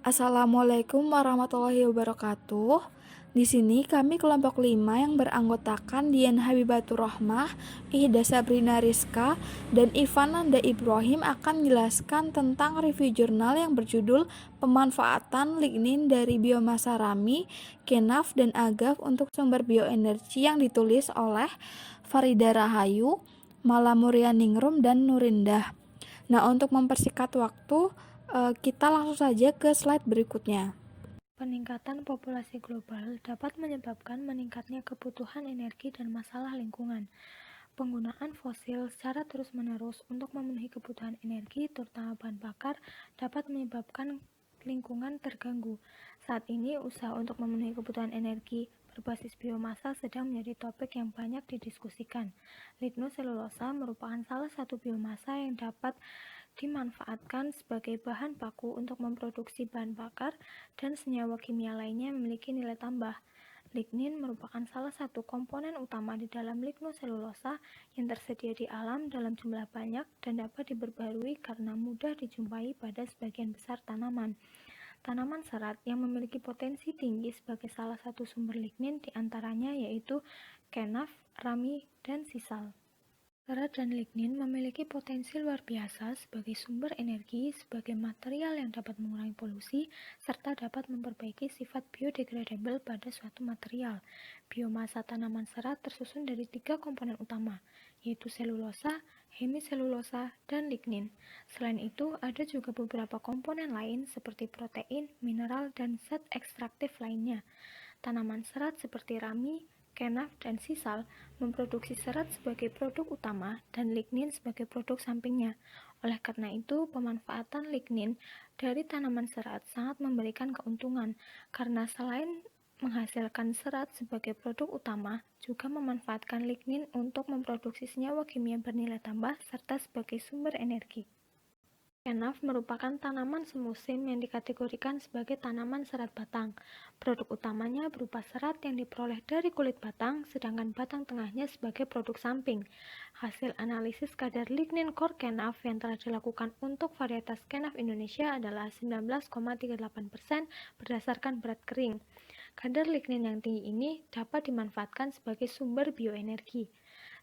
Assalamualaikum warahmatullahi wabarakatuh. Di sini kami kelompok 5 yang beranggotakan Dian Habibatur Rohmah, Ihda Sabrina Rizka, dan Ivananda Ibrahim akan menjelaskan tentang review jurnal yang berjudul Pemanfaatan Lignin dari Biomasa Rami, Kenaf, dan Agaf untuk Sumber Bioenergi yang ditulis oleh Farida Rahayu, Mala Muryaningrum, dan Nurindah. Nah, untuk mempersingkat waktu, kita langsung saja ke slide berikutnya. Peningkatan populasi global dapat menyebabkan meningkatnya kebutuhan energi dan masalah lingkungan. Penggunaan fosil secara terus-menerus untuk memenuhi kebutuhan energi, terutama bahan bakar, dapat menyebabkan lingkungan terganggu. Saat ini, usaha untuk memenuhi kebutuhan energi berbasis biomasa sedang menjadi topik yang banyak didiskusikan. Lignoselulosa merupakan salah satu biomasa yang dapat dimanfaatkan sebagai bahan baku untuk memproduksi bahan bakar dan senyawa kimia lainnya yang memiliki nilai tambah. Lignin merupakan salah satu komponen utama di dalam lignoselulosa yang tersedia di alam dalam jumlah banyak dan dapat diperbarui karena mudah dijumpai pada sebagian besar tanaman. Tanaman serat yang memiliki potensi tinggi sebagai salah satu sumber lignin diantaranya yaitu kenaf, rami, dan sisal. Serat dan lignin memiliki potensi luar biasa sebagai sumber energi, sebagai material yang dapat mengurangi polusi, serta dapat memperbaiki sifat biodegradable pada suatu material. Biomasa tanaman serat tersusun dari 3 komponen utama, yaitu selulosa, hemiselulosa, dan lignin. Selain itu, ada juga beberapa komponen lain seperti protein, mineral, dan zat ekstraktif lainnya. Tanaman serat seperti rami, kenaf, dan sisal memproduksi serat sebagai produk utama dan lignin sebagai produk sampingnya. Oleh karena itu, pemanfaatan lignin dari tanaman serat sangat memberikan keuntungan karena selain menghasilkan serat sebagai produk utama, juga memanfaatkan lignin untuk memproduksi senyawa kimia bernilai tambah serta sebagai sumber energi. Kenaf merupakan tanaman semusim yang dikategorikan sebagai tanaman serat batang. Produk utamanya berupa serat yang diperoleh dari kulit batang, sedangkan batang tengahnya sebagai produk samping. Hasil analisis kadar lignin core kenaf yang telah dilakukan untuk varietas kenaf Indonesia adalah 19,38% berdasarkan berat kering. Kadar lignin yang tinggi ini dapat dimanfaatkan sebagai sumber bioenergi.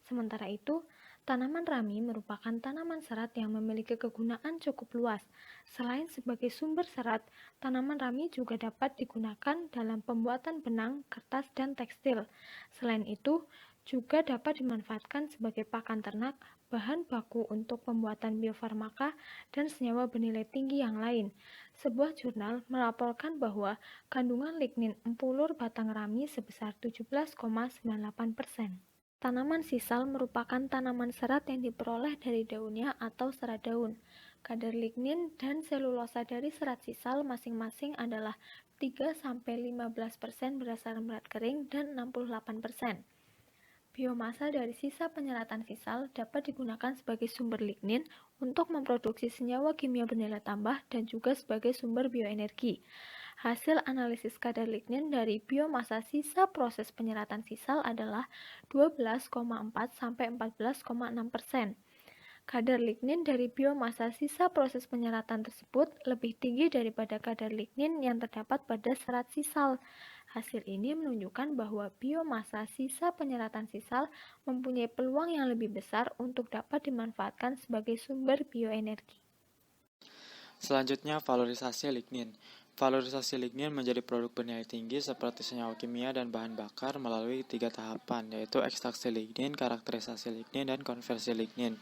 Sementara itu, tanaman rami merupakan tanaman serat yang memiliki kegunaan cukup luas. Selain sebagai sumber serat, tanaman rami juga dapat digunakan dalam pembuatan benang, kertas, dan tekstil. Selain itu, juga dapat dimanfaatkan sebagai pakan ternak, bahan baku untuk pembuatan biofarmaka, dan senyawa bernilai tinggi yang lain. Sebuah jurnal melaporkan bahwa kandungan lignin empulur batang rami sebesar 17,98%. Tanaman sisal merupakan tanaman serat yang diperoleh dari daunnya atau serat daun. Kadar lignin dan selulosa dari serat sisal masing-masing adalah 3-15% berdasarkan berat kering dan 68%. Biomasa dari sisa penyeratan sisal dapat digunakan sebagai sumber lignin untuk memproduksi senyawa kimia bernilai tambah dan juga sebagai sumber bioenergi. Hasil analisis kadar lignin dari biomasa sisa proses penyeratan sisal adalah 12,4-14,6%. Kadar lignin dari biomasa sisa proses penyeratan tersebut lebih tinggi daripada kadar lignin yang terdapat pada serat sisal. Hasil ini menunjukkan bahwa biomasa sisa penyeratan sisal mempunyai peluang yang lebih besar untuk dapat dimanfaatkan sebagai sumber bioenergi. Selanjutnya, valorisasi lignin. Valorisasi lignin menjadi produk bernilai tinggi seperti senyawa kimia dan bahan bakar melalui 3 tahapan, yaitu ekstraksi lignin, karakterisasi lignin, dan konversi lignin.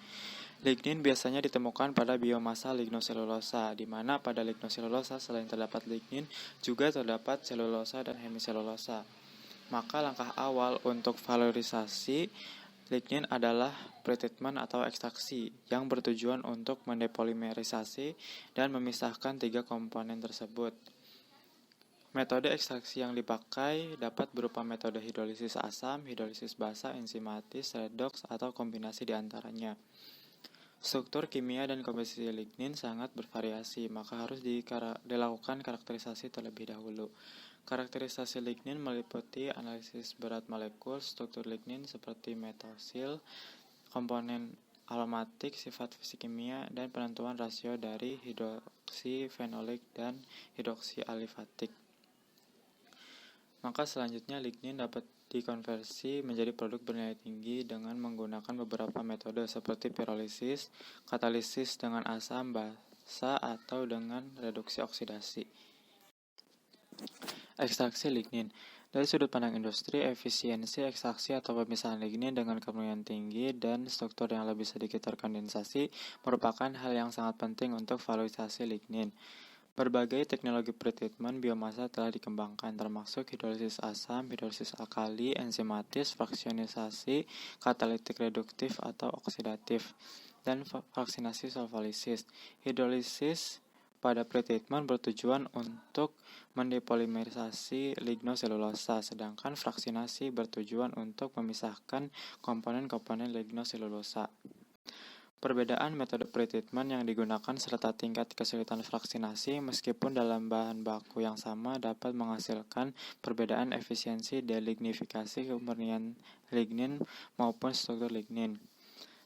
Lignin biasanya ditemukan pada biomasa lignoselulosa, di mana pada lignoselulosa selain terdapat lignin, juga terdapat selulosa dan hemiselulosa. Maka langkah awal untuk valorisasi lignin adalah pretreatment atau ekstraksi yang bertujuan untuk mendepolimerisasi dan memisahkan 3 komponen tersebut. Metode ekstraksi yang dipakai dapat berupa metode hidrolisis asam, hidrolisis basa, enzimatis, redox, atau kombinasi di antaranya. Struktur kimia dan komposisi lignin sangat bervariasi, maka harus dilakukan karakterisasi terlebih dahulu. Karakterisasi lignin meliputi analisis berat molekul, struktur lignin seperti metosil, komponen aromatik, sifat fisik kimia, dan penentuan rasio dari hidroksifenolik dan hidroksialifatik. Maka selanjutnya lignin dapat dikonversi menjadi produk bernilai tinggi dengan menggunakan beberapa metode seperti pirolisis, katalisis dengan asam basa, atau dengan reduksi oksidasi. Ekstraksi lignin. Dari sudut pandang industri, efisiensi ekstraksi atau pemisahan lignin dengan kemurnian tinggi dan struktur yang lebih sedikit terkondensasi merupakan hal yang sangat penting untuk valorisasi lignin. Berbagai teknologi pretreatment biomasa telah dikembangkan, termasuk hidrolisis asam, hidrolisis alkali, enzimatis, fraksionisasi, katalitik reduktif atau oksidatif, dan fraksinasi solvolisis. Hidrolisis pada pretreatment bertujuan untuk mendepolimerisasi lignoselulosa, sedangkan fraksinasi bertujuan untuk memisahkan komponen-komponen lignoselulosa. Perbedaan metode pretreatment yang digunakan serta tingkat kesulitan fraksinasi meskipun dalam bahan baku yang sama dapat menghasilkan perbedaan efisiensi delignifikasi kemurnian lignin maupun struktur lignin.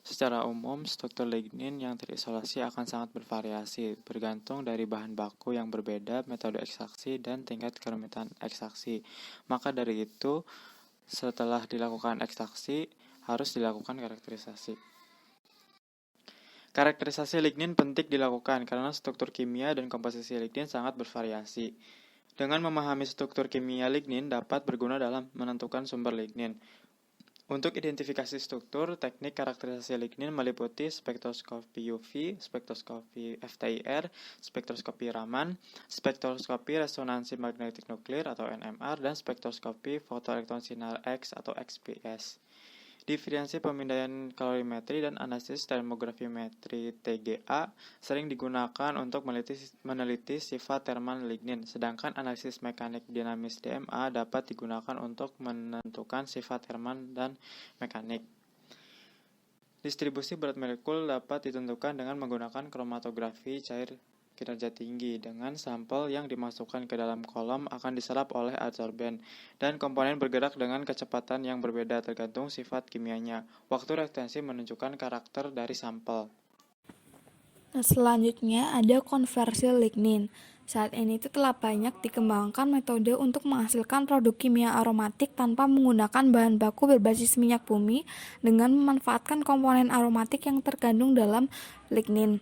Secara umum, struktur lignin yang terisolasi akan sangat bervariasi, bergantung dari bahan baku yang berbeda, metode ekstraksi, dan tingkat kerumitan ekstraksi. Maka dari itu, setelah dilakukan ekstraksi, harus dilakukan karakterisasi. Karakterisasi lignin penting dilakukan karena struktur kimia dan komposisi lignin sangat bervariasi. Dengan memahami struktur kimia lignin dapat berguna dalam menentukan sumber lignin. Untuk identifikasi struktur, teknik karakterisasi lignin meliputi spektroskopi UV, spektroskopi FTIR, spektroskopi Raman, spektroskopi resonansi magnetik nuklir atau NMR, dan spektroskopi fotoelektron sinar X atau XPS. Diferensi pemindaian kalorimetri dan analisis termografimetri TGA sering digunakan untuk meneliti sifat termal lignin, sedangkan analisis mekanik dinamis DMA dapat digunakan untuk menentukan sifat termal dan mekanik. Distribusi berat molekul dapat ditentukan dengan menggunakan kromatografi cair kinerja tinggi, dengan sampel yang dimasukkan ke dalam kolom akan diserap oleh adsorben, dan komponen bergerak dengan kecepatan yang berbeda tergantung sifat kimianya. Waktu reaktasi menunjukkan karakter dari sampel. Nah, selanjutnya ada konversi lignin. Saat ini itu telah banyak dikembangkan metode untuk menghasilkan produk kimia aromatik tanpa menggunakan bahan baku berbasis minyak bumi dengan memanfaatkan komponen aromatik yang terkandung dalam lignin.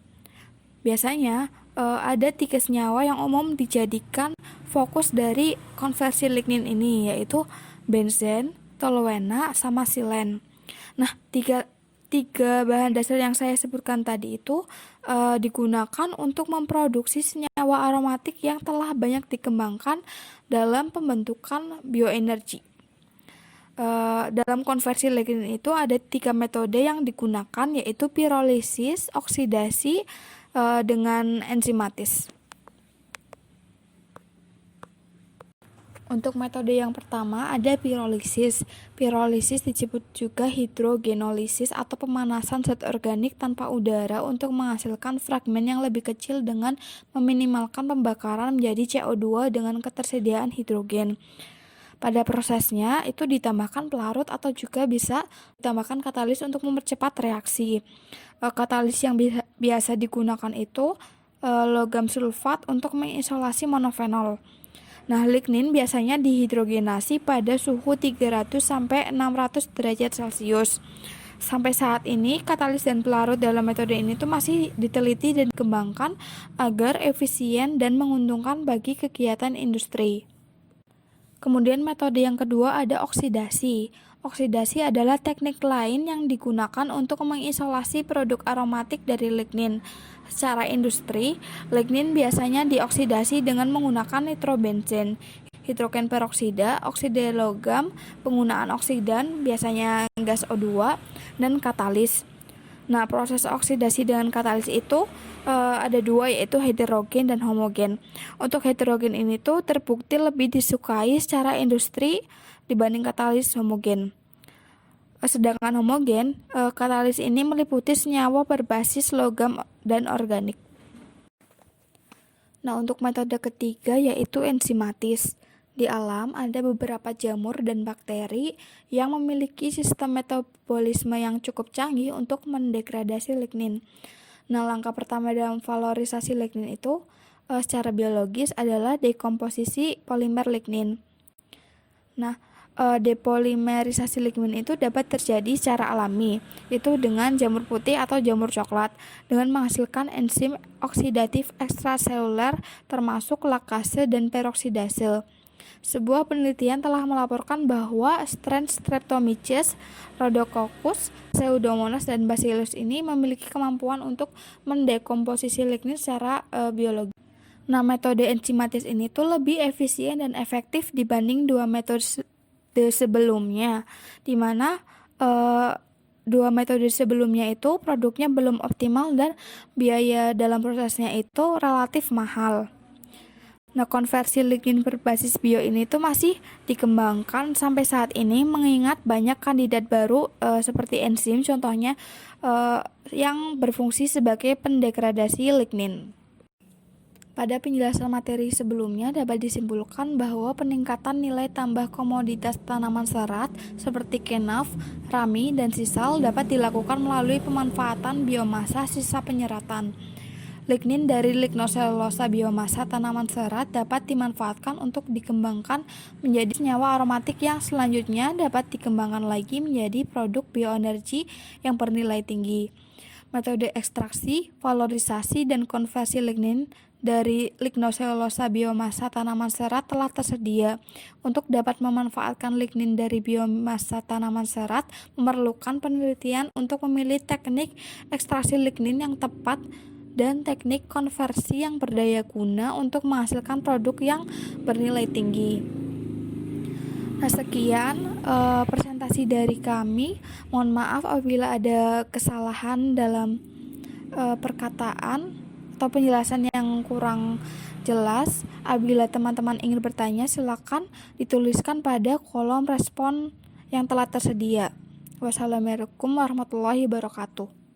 Biasanya ada 3 senyawa yang umum dijadikan fokus dari konversi lignin ini, yaitu benzen, toluena, sama silen. Nah, tiga bahan dasar yang saya sebutkan tadi itu digunakan untuk memproduksi senyawa aromatik yang telah banyak dikembangkan dalam pembentukan bioenergi. Dalam konversi lignin itu ada 3 metode yang digunakan, yaitu pirolisis, oksidasi, dengan enzimatis. Untuk metode yang pertama ada pirolisis. Pirolisis disebut juga hidrogenolisis atau pemanasan zat organik tanpa udara untuk menghasilkan fragmen yang lebih kecil dengan meminimalkan pembakaran menjadi CO2 dengan ketersediaan hidrogen. Pada prosesnya itu ditambahkan pelarut atau juga bisa ditambahkan katalis untuk mempercepat reaksi. Katalis yang biasa digunakan itu logam sulfat untuk mengisolasi monofenol. Nah, lignin biasanya dihidrogenasi pada suhu 300 sampai 600 derajat Celcius. Sampai saat ini, katalis dan pelarut dalam metode ini tuh masih diteliti dan dikembangkan agar efisien dan menguntungkan bagi kegiatan industri. Kemudian metode yang kedua ada oksidasi. Oksidasi adalah teknik lain yang digunakan untuk mengisolasi produk aromatik dari lignin. Secara industri, lignin biasanya dioksidasi dengan menggunakan nitrobenzen, hidrogen peroksida, oksida logam, penggunaan oksidan, biasanya gas O2, dan katalis. Nah, proses oksidasi dengan katalis itu ada 2, yaitu heterogen dan homogen. Untuk heterogen ini tuh terbukti lebih disukai secara industri dibanding katalis homogen. Sedangkan homogen, katalis ini meliputi senyawa berbasis logam dan organik. Nah, untuk metode ketiga yaitu enzimatis. Di alam ada beberapa jamur dan bakteri yang memiliki sistem metabolisme yang cukup canggih untuk mendegradasi lignin. Nah, langkah pertama dalam valorisasi lignin itu secara biologis adalah dekomposisi polimer lignin. Nah, depolimerisasi lignin itu dapat terjadi secara alami, yaitu dengan jamur putih atau jamur coklat, dengan menghasilkan enzim oksidatif ekstraseluler termasuk lakase dan peroksidase. Sebuah penelitian telah melaporkan bahwa strain Streptomyces, Rhodococcus, Pseudomonas, dan Bacillus ini memiliki kemampuan untuk mendekomposisi lignin secara biologis. Nah, metode enzimatis ini tuh lebih efisien dan efektif dibanding dua metode sebelumnya, di mana dua metode sebelumnya itu produknya belum optimal dan biaya dalam prosesnya itu relatif mahal. Nah, konversi lignin berbasis bio ini tuh masih dikembangkan sampai saat ini mengingat banyak kandidat baru seperti enzim contohnya yang berfungsi sebagai pendegradasi lignin. Pada penjelasan materi sebelumnya dapat disimpulkan bahwa peningkatan nilai tambah komoditas tanaman serat seperti kenaf, rami, dan sisal dapat dilakukan melalui pemanfaatan biomasa sisa penyeratan. Lignin dari lignoselulosa biomasa tanaman serat dapat dimanfaatkan untuk dikembangkan menjadi senyawa aromatik yang selanjutnya dapat dikembangkan lagi menjadi produk bioenergi yang bernilai tinggi. Metode ekstraksi, valorisasi, dan konversi lignin dari lignoselulosa biomasa tanaman serat telah tersedia. Untuk dapat memanfaatkan lignin dari biomasa tanaman serat memerlukan penelitian untuk memilih teknik ekstraksi lignin yang tepat dan teknik konversi yang berdaya guna untuk menghasilkan produk yang bernilai tinggi. Nah, sekian presentasi dari kami. Mohon maaf apabila ada kesalahan dalam perkataan atau penjelasan yang kurang jelas. Apabila teman-teman ingin bertanya, silakan dituliskan pada kolom respon yang telah tersedia. Wassalamualaikum warahmatullahi wabarakatuh.